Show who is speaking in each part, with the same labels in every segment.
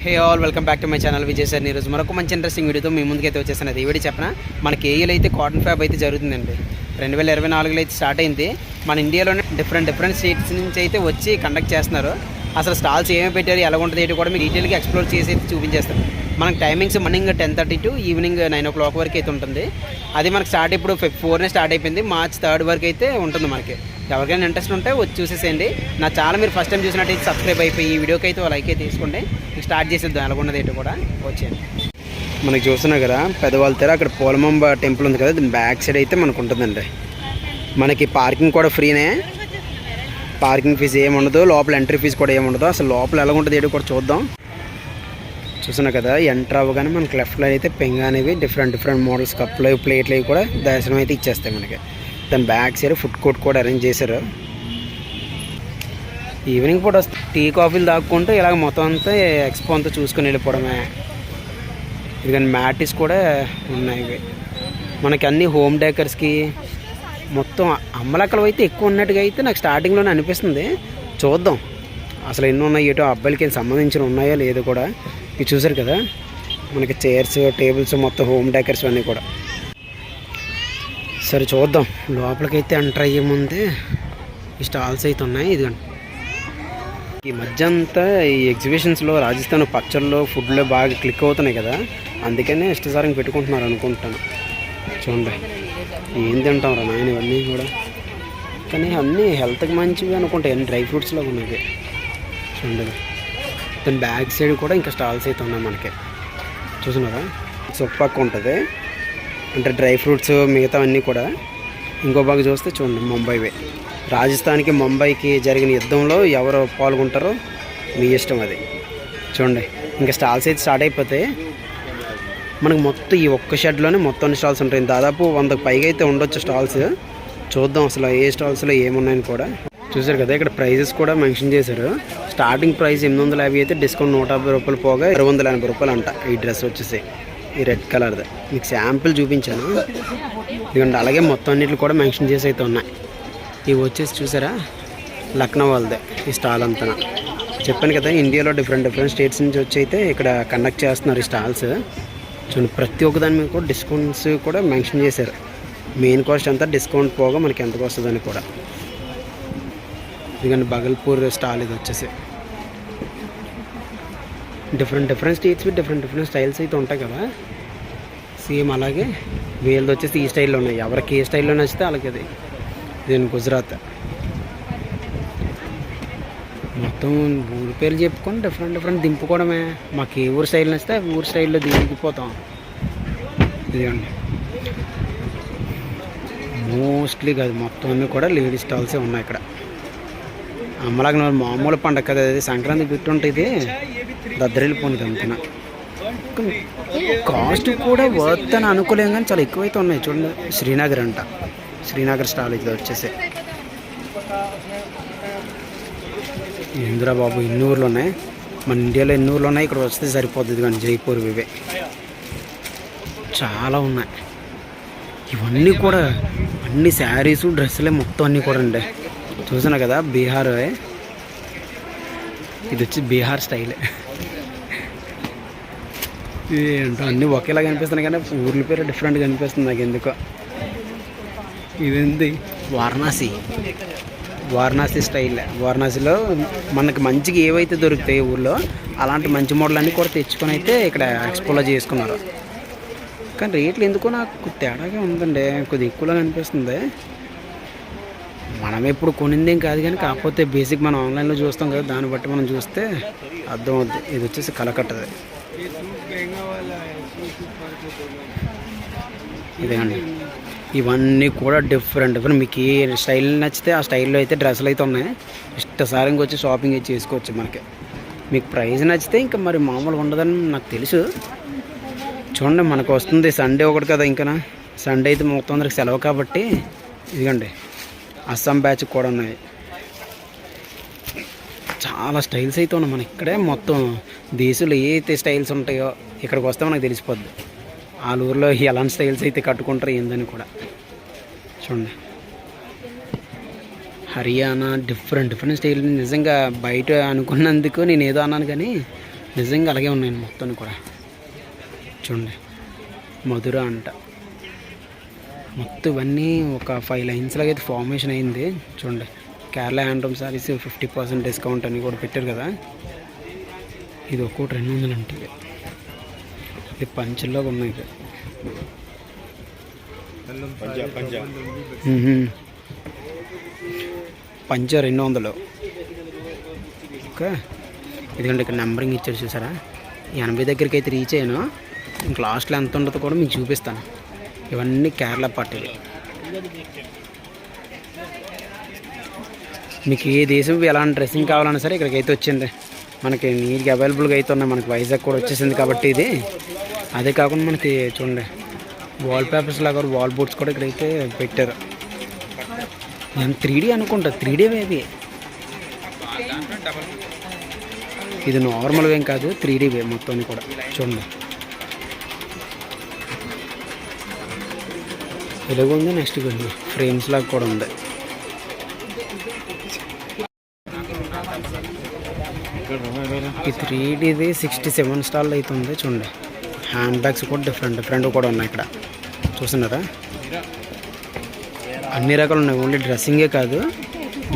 Speaker 1: Hey all welcome back to my channel Vijay sir. ఈరోజు మరొక మంచి ఇంట్రెస్టింగ్ వీడియోతో మీ ముందుకైతే వచ్చేసాను. అది వీడియో చెప్పిన మనకి ఏఈలో అయితే కాటన్ ఫ్యాబ్ అయితే జరుగుతుందండి. 2024లో అయితే స్టార్ట్ అయింది. మన ఇండియాలోనే డిఫరెంట్ స్టేట్స్ నుంచి అయితే వచ్చి కండక్ట్ చేస్తున్నారు. అసలు స్టాల్స్ ఏమేమి పెట్టారు, ఎలా ఉంటుంది ఏంటి కూడా మీకు డీటెయిల్గా ఎక్స్ప్లోర్ చేసి అయితే చూపించేస్తారు. మనకి timings morning 10:30 to evening 9 o'clock వరకు అయితే ఉంటుంది. అది మనకి స్టార్ట్ ఇప్పుడు 4నే స్టార్ట్ అయిపోయింది. March 3rd వరకు అయితే ఉంటుంది. మనకి ఎవరికైనా ఇంట్రెస్ట్ ఉంటే వచ్చి చూసేసేయండి. నా ఛానల్ మీరు ఫస్ట్ టైం చూసినట్టయితే సబ్స్క్రైబ్ అయిపోయి ఈ వీడియోకి అయితే లైక్ అయితే తీసుకోండి. స్టార్ట్ చేసేద్దాం ఎలా ఉన్నది ఏంటో కూడా వచ్చేయండి. మనకి చూస్తున్నా కదా పెద్దవాళ్ళ తెర అక్కడ పోలమాంబ టెంపుల్ ఉంది కదా, దీని బ్యాక్ సైడ్ అయితే మనకు ఉంటుందండి. మనకి పార్కింగ్ కూడా ఫ్రీనే, పార్కింగ్ ఫీజు ఏమి ఉండదు, లోపల ఎంట్రీ ఫీజు కూడా ఏమి ఉండదు. అసలు లోపల ఎలా ఉంటుంది ఏంటో కూడా చూద్దాం. చూస్తున్నా కదా ఎంటర్ అవ్వగానే మనకి లెఫ్ట్లో అయితే పెంగ అనేవి డిఫరెంట్ మోడల్స్ కప్పులు ప్లేట్లు అవి కూడా దర్శనం అయితే ఇచ్చేస్తాయి మనకి. దాని బ్యాక్ సైడ్ ఫుడ్ కోర్ట్ కూడా అరేంజ్ చేశారు. ఈవినింగ్ పూట టీ కాఫీలు తాక్కుంటూ ఇలాగ మొత్తం అంతా ఎక్స్పో అంతా చూసుకొని వెళ్ళిపోవడమే. ఇది కానీ మ్యాటిస్ కూడా ఉన్నాయి. మనకి అన్ని హోమ్ డెకర్స్కి మొత్తం అమ్మలక్కలు అయితే ఎక్కువ ఉన్నట్టుగా అయితే నాకు స్టార్టింగ్లోనే అనిపిస్తుంది. చూద్దాం అసలు ఎన్ని ఉన్నాయి ఏటో, అబ్బాయిలకి సంబంధించిన ఉన్నాయో లేదో కూడా. ఇవి చూసారు కదా మనకి చైర్స్ టేబుల్స్ మొత్తం హోమ్ డెకర్స్ అన్నీ కూడా. సరే చూద్దాం. లోపలికైతే ఎంటర్ అయ్యే ముందే ఈ స్టాల్స్ అయితే ఉన్నాయి. ఇదిగోండి ఈ మధ్య అంతా ఈ ఎగ్జిబిషన్స్లో రాజస్థాన్ పచ్చళ్ళు ఫుడ్లో బాగా క్లిక్ అవుతున్నాయి కదా, అందుకనే ఇష్టసారంగా పెట్టుకుంటున్నారు అనుకుంటాను. చూడండి ఏం తింటాం రా నాయన ఇవన్నీ కూడా, కానీ అన్నీ హెల్త్కి మంచివి అనుకుంటాయి. అన్ని డ్రై ఫ్రూట్స్లో ఉన్నాయి. చూడండి దాని బ్యాక్ సైడ్ కూడా ఇంకా స్టాల్స్ అయితే ఉన్నాయి మనకి. చూస్తున్నారా సొప్పక్క ఉంటుంది అంటే డ్రై ఫ్రూట్స్ మిగతా అన్నీ కూడా. ఇంకో బాగా చూస్తే చూడండి ముంబైవే. రాజస్థాన్కి ముంబైకి జరిగిన యుద్ధంలో ఎవరు పాల్గొంటారో మీ ఇష్టం అది. చూడండి ఇంకా స్టాల్స్ అయితే స్టార్ట్ అయిపోతాయి. మనకు మొత్తం ఈ ఒక్క షెడ్లోనే మొత్తం అన్ని స్టాల్స్ ఉంటాయి. దాదాపు 100కు పైగా అయితే ఉండొచ్చు స్టాల్స్. చూద్దాం అసలు ఏ స్టాల్స్లో ఏమున్నాయని కూడా. చూసారు కదా ఇక్కడ ప్రైజెస్ కూడా మెన్షన్ చేశారు. స్టార్టింగ్ ప్రైస్ 850 అయితే డిస్కౌంట్ 150 రూపాయలు పోగా 280 రూపాయలు అంట. ఈ డ్రెస్ వచ్చేసి ఈ రెడ్ కలర్ది మీకు శాంపిల్ చూపించాను. ఇదిగోండి అలాగే మొత్తం అన్నిటిని కూడా మెన్షన్ చేసి అయితే ఉన్నాయి. ఇవి వచ్చేసి చూసారా లక్నో వాళ్ళదే ఈ స్టాల్ అంతా. చెప్పాను కదా ఇండియాలో డిఫరెంట్ స్టేట్స్ నుంచి వచ్చి అయితే ఇక్కడ కండక్ట్ చేస్తున్నారు ఈ స్టాల్స్. చూడండి ప్రతి ఒక్కదాని మీద కూడా డిస్కౌంట్స్ కూడా మెన్షన్ చేశారు. మెయిన్ కాస్ట్ అంతా డిస్కౌంట్ పోగా మనకి ఎంతకు వస్తుందని కూడా. ఎందుకంటే బగల్పూర్ స్టాల్ ఇది వచ్చేసి డిఫరెంట్ స్టేట్స్ డిఫరెంట్ స్టైల్స్ అయితే ఉంటాయి కదా. సేమ్ అలాగే వీళ్ళది వచ్చేసి ఈ స్టైల్లో ఉన్నాయి. ఎవరికి ఏ స్టైల్లో నచ్చితే అలాగే అది. దీని గుజరాత్ మొత్తం ఊరి పేర్లు చెప్పుకొని డిఫరెంట్ దింపుకోవడమే. మాకు ఏ ఊరు స్టైల్ నచ్చితే ఊరు స్టైల్లో దిగిపోతాం. ఇదిగోండి మోస్ట్లీ కాదు మొత్తం అన్నీ కూడా లేడీస్ స్టాల్సే ఉన్నాయి ఇక్కడ. అమ్మలాగా మామూలు పండగ కదా, అది సంక్రాంతి పెట్టుంటుంది దద్దరిల్లిపోయింది అంతనా. కాస్ట్ కూడా వర్త్ అని అనుకోలేం కానీ చాలా ఎక్కువైతే ఉన్నాయి. చూడండి శ్రీనగర్ అంట, శ్రీనగర్ స్టాల్ ఇది వచ్చేసి. ఇందిరా బాబు ఎన్ని ఊర్లు ఉన్నాయి, మన ఇండియాలో ఎన్ని ఊర్లు ఉన్నాయి, ఇక్కడ వస్తే సరిపోతుంది. కానీ జైపూర్ ఇవే చాలా ఉన్నాయి. ఇవన్నీ కూడా అన్ని శారీసు డ్రెస్సులే మొత్తం అన్నీ కూడా అండి. చూసాను కదా బీహార్, ఇది వచ్చి బీహార్ స్టైలే. ఏంటో అన్నీ ఒకేలాగా అనిపిస్తున్నాయి కానీ ఊర్ల పేరు డిఫరెంట్గా అనిపిస్తుంది నాకు ఎందుకో. ఇదేంటి వారణాసి స్టైల్. వారణాసిలో మనకి మంచిగా ఏవైతే దొరుకుతాయి ఊళ్ళో అలాంటి మంచి మోడల్ అన్నీ కూడా తెచ్చుకొని అయితే ఇక్కడ ఎక్స్పోలో చేసుకున్నారు. కానీ రేట్లు ఎందుకో నాకు తేడాగా ఉందండి, కొద్దిగా ఎక్కువలాగా అనిపిస్తుంది. మనం ఎప్పుడు కొనిందేం కాదు కానీ కాకపోతే బేసిక్ మనం ఆన్లైన్లో చూస్తాం కదా, దాన్ని బట్టి మనం చూస్తే అర్థం అవుద్ది. ఇది వచ్చేసి కలకట్టది. ఇదేండి ఇవన్నీ కూడా డిఫరెంట్ మీకు ఏ స్టైల్ నచ్చితే ఆ స్టైల్లో అయితే డ్రెస్సులు అయితే ఉన్నాయి. ఇష్టసారంగా వచ్చి షాపింగ్ అయితే చేసుకోవచ్చు. మనకి మీకు ప్రైస్ నచ్చితే ఇంకా మరి మామూలుగా ఉండదని నాకు తెలుసు. చూడండి మనకు వస్తుంది సండే ఒకటి కదా, ఇంకా సండే అయితే మొత్తం అందరికి సెలవు కాబట్టి ఇదిగండి అస్సాం బ్యాచ్ కూడా ఉన్నాయి. చాలా స్టైల్స్ అయితే ఉన్నాయి. మన ఇక్కడే మొత్తం దేశంలో ఏ అయితే స్టైల్స్ ఉంటాయో ఇక్కడికి వస్తే మనకు తెలిసిపోద్ది. వాళ్ళ ఊర్లో ఎలాంటి స్టైల్స్ అయితే కట్టుకుంటారు ఏందని కూడా. చూడండి హర్యానా డిఫరెంట్ స్టైల్. నిజంగా బయట అనుకున్నందుకు నేను ఏదో అన్నాను కానీ నిజంగా అలాగే ఉన్నాయండి మొత్తం కూడా. చూడండి మధుర అంట. మొత్తం ఇవన్నీ ఒక 5 లైన్స్ లాగా అయితే ఫార్మేషన్ అయింది. చూడండి కేరళ హ్యాండ్లూమ్ సారీస్ 50% డిస్కౌంట్ అని కూడా పెట్టారు కదా. ఇది ఒక్కోటి 200 అంటే ఇది పంచుల్లాగా ఉన్నాయి. ఇది పంచ 200. ఓకే, ఎందుకంటే ఇక్కడ నెంబరింగ్ ఇచ్చారు చూసారా. 80 దగ్గరికి అయితే రీచ్ అయ్యాను. ఇంక లాస్ట్లో ఎంత ఉండదో కూడా మీకు చూపిస్తాను. ఇవన్నీ కేరళ పట్టులు. మీకు ఏ దేశం ఎలాంటి డ్రెస్సింగ్ కావాలన్నా సరే ఇక్కడికి అయితే వచ్చింది. మనకి నీట్గా అవైలబుల్గా అయితే ఉన్నాయి. మనకి వైజాగ్ కూడా వచ్చేసింది కాబట్టి ఇది. అదే కాకుండా మనకి చూడండి వాల్ పేపర్స్ లాగా వాల్ బోర్డ్స్ కూడా ఇక్కడైతే పెట్టారు. నేను 3D అనుకుంటా, 3D వేవి. ఇది నార్మల్ వేం కాదు, 3D వే మొత్తం కూడా. చూడండి ఇలాగ ఉంది. నెక్స్ట్ ఫ్రేమ్స్ లాగా కూడా ఉంది. ఈ 3Dది 67 స్టాల్ అవుతుంది. చూడండి హ్యాండ్ బ్యాగ్స్ కూడా డిఫరెంట్ కూడా ఉన్నాయి ఇక్కడ. చూస్తున్నారా, అన్ని రకాలు ఉన్నాయి. ఓన్లీ డ్రెస్సింగే కాదు,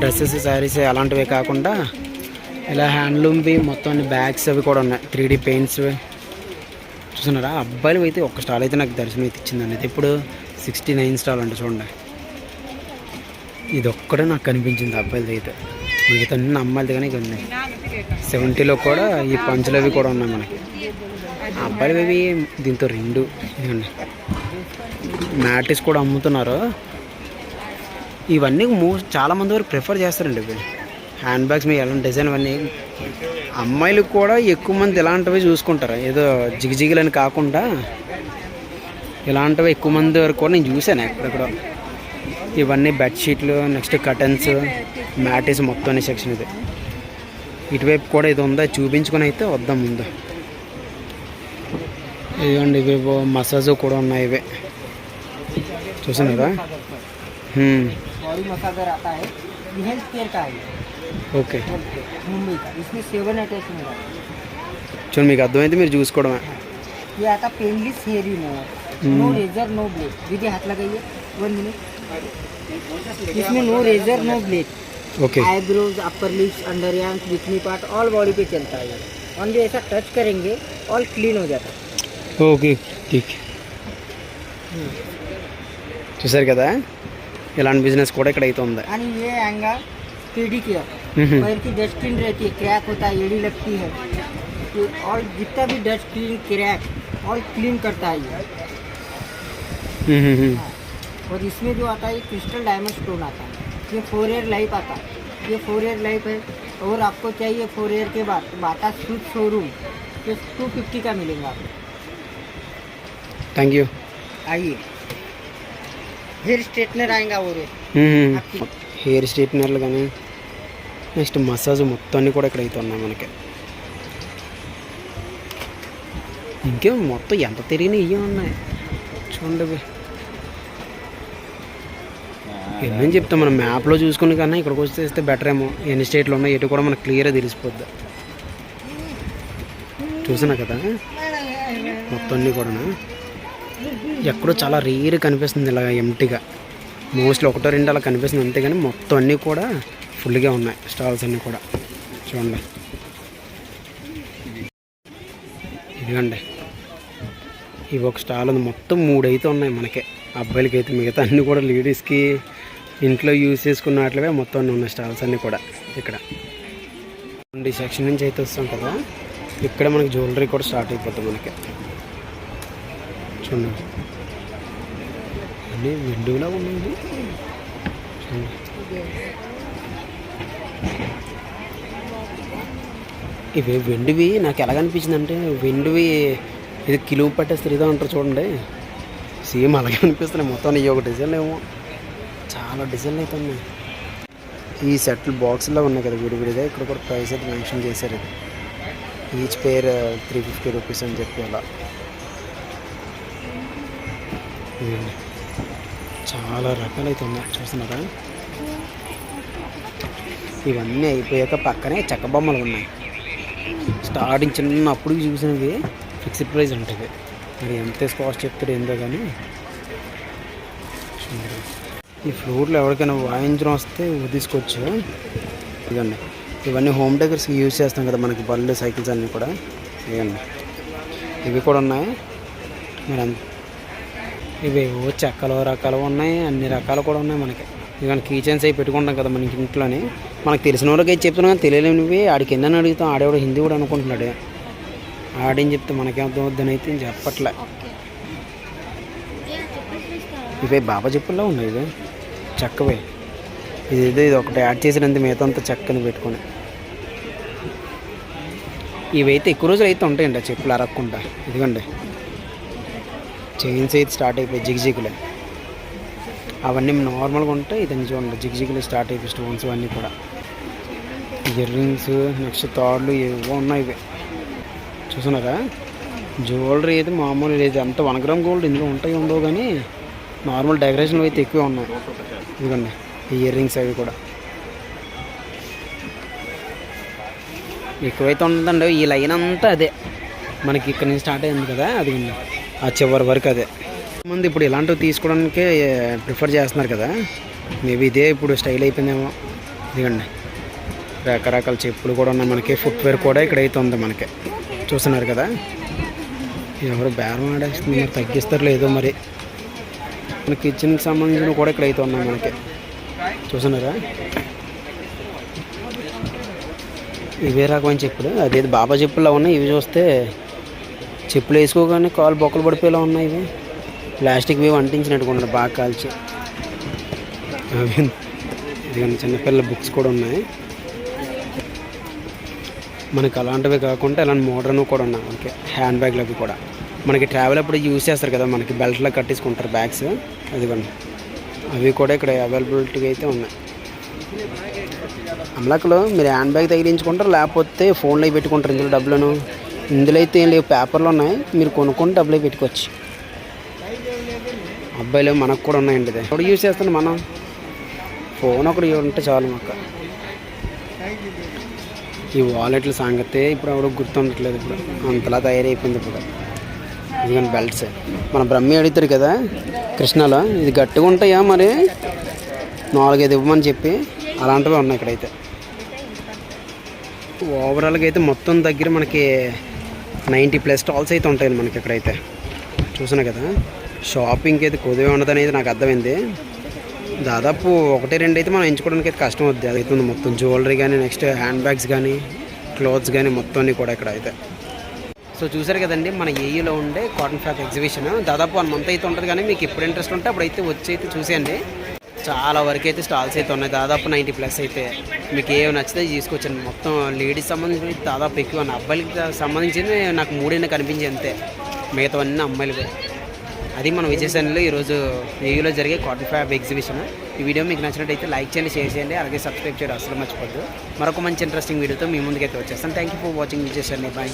Speaker 1: డ్రెస్సెస్ శారీస్ అలాంటివే కాకుండా ఇలా హ్యాండ్లూమ్వి మొత్తం అన్ని బ్యాగ్స్ అవి కూడా ఉన్నాయి. 3D పెయింట్స్ చూస్తున్నారా. అబ్బాయిలు అయితే ఒక స్టాల్ అయితే నాకు దర్శనం అయితే ఇచ్చిందండి. ఇది ఇప్పుడు 69 స్టాల్ అంటే చూడండి. ఇది ఒక్కడే నాకు కనిపించింది అబ్బాయిలది అయితే. మిగతా అన్ని అమ్మాయిలది కానీ ఇక ఉన్నాయి. 70లో కూడా ఈ పంచులు అవి కూడా ఉన్నాయి మనకి. అబ్బాయిలు అవి దీంతో 2 ఇవ్వండి. మ్యాట్రిక్స్ కూడా అమ్ముతున్నారు. ఇవన్నీ చాలామంది వరకు ప్రిఫర్ చేస్తారండి. ఇవి హ్యాండ్ బ్యాగ్స్ మీద ఎలాంటి డిజైన్ అవన్నీ అమ్మాయిలు కూడా ఎక్కువ మంది ఇలాంటివి చూసుకుంటారు. ఏదో జిగిజిగిలని కాకుండా ఇలాంటివి ఎక్కువ మంది వరకు కూడా నేను చూశాను ఎక్కడెక్కడ. ఇవన్నీ బెడ్షీట్లు, నెక్స్ట్ కర్టన్స్, మ్యాట్రిక్స్ మొత్తం అనే సెక్షన్. ఇది ఇటువైపు కూడా ఇది ఉందా చూపించుకొని అయితే వద్దాం ముందు. ఇదిగోండి ఇవి మసాజ్ కూడా ఉన్నాయి. ఇవే చూస్తున్నారా. ఓకే చూడండి, మీకు అర్థమైతే మీరు చూసుకోవడమే.
Speaker 2: No razor no blade. दीदी हाथ लगाइए 1 मिनट. इसमें no razor no blade.
Speaker 1: Okay.
Speaker 2: Eyebrows, upper lips, under arms, bikini part all body पे चलता है. ओनली ऐसा टच करेंगे ऑल क्लीन हो जाता है.
Speaker 1: ఓకే ఠీక్. చూసారు కదా, ఇలాంటి బిజినెస్ కూడా ఇక్కడ అయితే ఉంది.
Speaker 2: आणि ये आएगा पेडिक्योर. पैर की डस्ट क्लीन रहती है, क्रैक होता है, एड़ी लगती है, तो और जितना भी dust clean crack all clean करता है ये. और इसमें जो आता है क्रिस्टल डायमंड स्टोन आता है. ये 4 ईयर लाइफ आता है. ये 4 ईयर लाइफ है. और आपको चाहिए 4 ईयर के बाद बाटा सूट शोरूम ये 250 का मिलेगा आपको.
Speaker 1: Thank you.
Speaker 2: आइए. हेयर स्ट्रेटनर आएगा वो
Speaker 1: హెయిర్ స్ట్రైట్నర్లు కానీ నెక్స్ట్ మసాజ్ మొత్తం అన్నీ కూడా ఇక్కడ అయితే ఉన్నాయి మనకి. ఇంకేం మొత్తం ఎంత తిరిగినా ఇవే ఉన్నాయి చూడండి. ఎన్నని చెప్తాం మనం మ్యాప్లో చూసుకుని కన్నా ఇక్కడికి వచ్చేస్తే బెటర్ ఏమో. ఎన్ని స్టేట్లు ఉన్నాయి ఎటు కూడా మనకు క్లియర్గా తెలిసిపోద్ది. చూసినా కదా మొత్తం అన్నీ కూడా ఎక్కడో చాలా రేర్ కనిపిస్తుంది ఇలా ఎంటీగా. మోస్ట్లీ 1-2 అలా కనిపిస్తుంది అంతేగాని మొత్తం అన్నీ కూడా ఫుల్గా ఉన్నాయి స్టాల్స్ అన్నీ కూడా. చూడండి ఇదిగండి ఇవి ఒక స్టాల్ ఉంది. మొత్తం 3 అయితే ఉన్నాయి మనకి అబ్బాయిలకి అయితే. మిగతా అన్నీ కూడా లేడీస్కి ఇంట్లో యూజ్ చేసుకున్నట్లవే మొత్తం అన్నీ ఉన్నాయి స్టాల్స్ అన్నీ కూడా ఇక్కడ. ఈ సెక్షన్ నుంచి అయితే వస్తాం కదా, ఇక్కడ మనకి జ్యువెలరీ కూడా స్టార్ట్ అయిపోతుంది మనకి. చూడండి అన్నీ విండోలా ఉన్నాయి. చూడండి ఇవి వెండివి. నాకు ఎలాగ అనిపించింది అంటే వెండివి ఇది కిలో పట్టేస్తారు ఇదో అంటారు చూడండి, సేమ్ అలాగే అనిపిస్తున్నాయి మొత్తం. ఇవి ఒక డిజైన్ ఏమో చాలా డిజైన్లు అయితే ఉన్నాయి. ఈ సెట్లు బాక్స్లో ఉన్నాయి కదా విడివిడిగా. ఇక్కడ కూడా ప్రైస్ అయితే మెన్షన్ చేశారు. ఇది ఈచ్ పేర్ 350 రూపీస్ అని చెప్పి అలా. చాలా రకాలు అయితే ఉన్నాయి చూస్తున్నారా. ఇవన్నీ అయిపోయాక పక్కనే చెక్క బొమ్మలు ఉన్నాయి. స్టార్టింగ్ చిన్న అప్పుడు చూసినవి ఫిక్స్డ్ ప్రైస్ ఉంటుంది. మరి ఎంత కాస్ట్ చెప్తారు ఏందో కానీ. ఈ ఫ్లోర్లో ఎవరికైనా వాయించడం వస్తే తీసుకోవచ్చు. ఇదండి ఇవన్నీ హోమ్ డెకర్స్కి యూజ్ చేస్తాం కదా మనకి, బళ్ళు సైకిల్స్ అన్నీ కూడా. ఇవ్వండి ఇవి కూడా ఉన్నాయి. మరి ఇవి చెక్కలు రకాలు ఉన్నాయి, అన్ని రకాలు కూడా ఉన్నాయి మనకి. ఇవన్నీ కీ చైన్స్ అవి పెట్టుకుంటాం కదా మనకి ఇంట్లోని. మనకు తెలిసిన వాళ్ళకి అయితే చెప్తున్నాం కానీ తెలియలేనివి ఆడికి ఎన్నని అడుగుతాం. ఆడేవాడు హిందీ కూడా అనుకుంటున్నాడు. ఆడేం చెప్తే మనకేం వద్దని అయితే చెప్పట్లే. ఇవే బాబా చెప్పుల్లో ఉన్నాయి. ఇవి చెక్కవే. ఇది ఒకటి యాడ్ చేసినంత మిగతా అంతా చెక్కని పెట్టుకొని. ఇవైతే ఎక్కువ రోజులు అయితే ఉంటాయండి ఆ చెప్పులు అరక్కుండా. ఇదిగోండి చైన్స్ అయితే స్టార్ట్ అయిపోయి జిగ్జిగ్లే. అవన్నీ నార్మల్గా ఉంటాయి. ఇదని చూడండి జిగ్జిగ్లే స్టార్ట్ అయిపోయి స్టోన్స్ అన్నీ కూడా. ఇయర్ రింగ్స్, నెక్స్ట్ తాళ్ళు ఏవో ఉన్నాయి. ఇవి చూస్తున్నారా? జ్యువెలరీ అయితే మామూలు లేదు. అంత 1 గ్రామ్ గోల్డ్ ఇందులో ఉంటాయి ఉండవు కానీ నార్మల్ డెకరేషన్లు అయితే ఎక్కువ ఉన్నాయి. ఇదిగోండి ఇయర్ రింగ్స్ అవి కూడా ఎక్కువైతే ఉంటుందండి. ఈ లైన్ అంతా అదే మనకి ఇక్కడ నుంచి స్టార్ట్ అయింది కదా, అది ఆ చివరి వరకు అదే. ముందు ఇప్పుడు ఇలాంటివి తీసుకోవడానికే ప్రిఫర్ చేస్తున్నారు కదా. మేబీ ఇదే ఇప్పుడు స్టైల్ అయిపోయిందేమో. ఇదిగండి రకరకాల చెప్పులు కూడా ఉన్నాయి మనకి. ఫుట్వేర్ కూడా ఇక్కడైతే ఉంది మనకి. చూస్తున్నారు కదా. ఎవరు బేరం ఆడేస్తుంది, మరి తగ్గిస్తారు లేదో మరి. మన కిచెన్కి సంబంధించినవి కూడా ఇక్కడైతే ఉన్నాయి మనకి. చూస్తున్నారా? ఇవే రకమైన చెప్పులు. అదేది బాబా చెప్పుల్లో ఉన్నాయి. ఇవి చూస్తే చెప్పులు వేసుకోగానే కాలు బొక్కలు పడిపోయేలా ఉన్నాయి. ఇవి ప్లాస్టిక్ ఇవి అంటించినట్టుకున్నారు బాగా కాల్చి. ఇదిగోండి చిన్నపిల్లల బుక్స్ కూడా ఉన్నాయి మనకి. అలాంటివి కాకుండా ఇలాంటి మోడర్న్ కూడా ఉన్నాయి మనకి. హ్యాండ్ బ్యాగ్లు అవి కూడా మనకి ట్రావెల్ అప్పుడు యూజ్ చేస్తారు కదా మనకి, బెల్ట్లో కట్టేసుకుంటారు బ్యాగ్స్. అదిగోండి అవి కూడా ఇక్కడ అవైలబిలిటీగా అయితే ఉన్నాయి. అమలాకలో మీరు హ్యాండ్ బ్యాగ్ తగిలించుకుంటారు, లేకపోతే ఫోన్లో పెట్టుకుంటారు. ఇందులో డబ్బులను ఇందులో అయితే ఏం లేవు, పేపర్లు ఉన్నాయి. మీరు కొనుక్కొని డబ్బులు పెట్టుకోవచ్చు. అబ్బాయిలు మనకు కూడా ఉన్నాయండి. ఇది ఎప్పుడు యూజ్ చేస్తాను మనం, ఫోన్ ఒకటి ఉంటే చాలు మాకు. ఈ వాలెట్ల సంగతే ఇప్పుడు ఎవరు గుర్తుండట్లేదు. ఇప్పుడు అంతలా తయారైపోయింది ఇప్పుడు. ఇదిగోండి బెల్ట్స్. మన బ్రహ్మి అడుగుతారు కదా కృష్ణలో, ఇది గట్టిగా ఉంటాయా మరి 4-5 ఇవ్వమని చెప్పి, అలాంటివి ఉన్నాయి ఇక్కడైతే. ఓవరాల్గా అయితే మొత్తం దగ్గర మనకి 90+ స్టాల్స్ అయితే ఉంటాయండి మనకి ఇక్కడైతే. చూసినా కదా, షాపింగ్కి అయితే కొద్దిగా ఉండదు అనేది నాకు అర్థమైంది. దాదాపు 1-2 అయితే మనం ఎంచుకోవడానికి అయితే కష్టం అవుద్ది. అది అవుతుంది మొత్తం జ్యువెలరీ కానీ, నెక్స్ట్ హ్యాండ్ బ్యాగ్స్ కానీ, క్లోత్స్ కానీ మొత్తం అన్నీ కూడా ఇక్కడ అయితే. సో చూసారు కదండి మన ఏఈలో ఉండే కాటన్ ఫ్యాక్ ఎగ్జిబిషన్. దాదాపు 1 మంత్ అయితే ఉంటుంది కానీ మీకు ఎప్పుడు ఇంట్రెస్ట్ ఉంటే అప్పుడైతే వచ్చి అయితే చూసేయండి. చాలా వరకు అయితే స్టాల్స్ అయితే ఉన్నాయి. దాదాపు 90+ అయితే మీకు ఏమి నచ్చితే తీసుకొచ్చాను. మొత్తం లేడీస్ సంబంధించి దాదాపు ఎక్కువ. అబ్బాయిలకి సంబంధించి నాకు 3 కనిపించాయి అంతే, మిగతావన్నీ అమ్మాయిలవే. అది మన విజయసేనలో ఈరోజు ఏయూలో జరిగే కాటన్ ఫ్యాబ్ ఎగ్జిబిషన్. ఈ వీడియో మీకు నచ్చినట్టయితే లైక్ చేయండి, షేర్ చేయండి, అలాగే సబ్స్క్రైబ్ చేయడం అసలు మర్చిపోద్దు. మరొక మంచి ఇంట్రెస్టింగ్ వీడియోతో మీ ముందుకైతే వచ్చేస్తాను. Thank you for watching Vijayasena. Bye.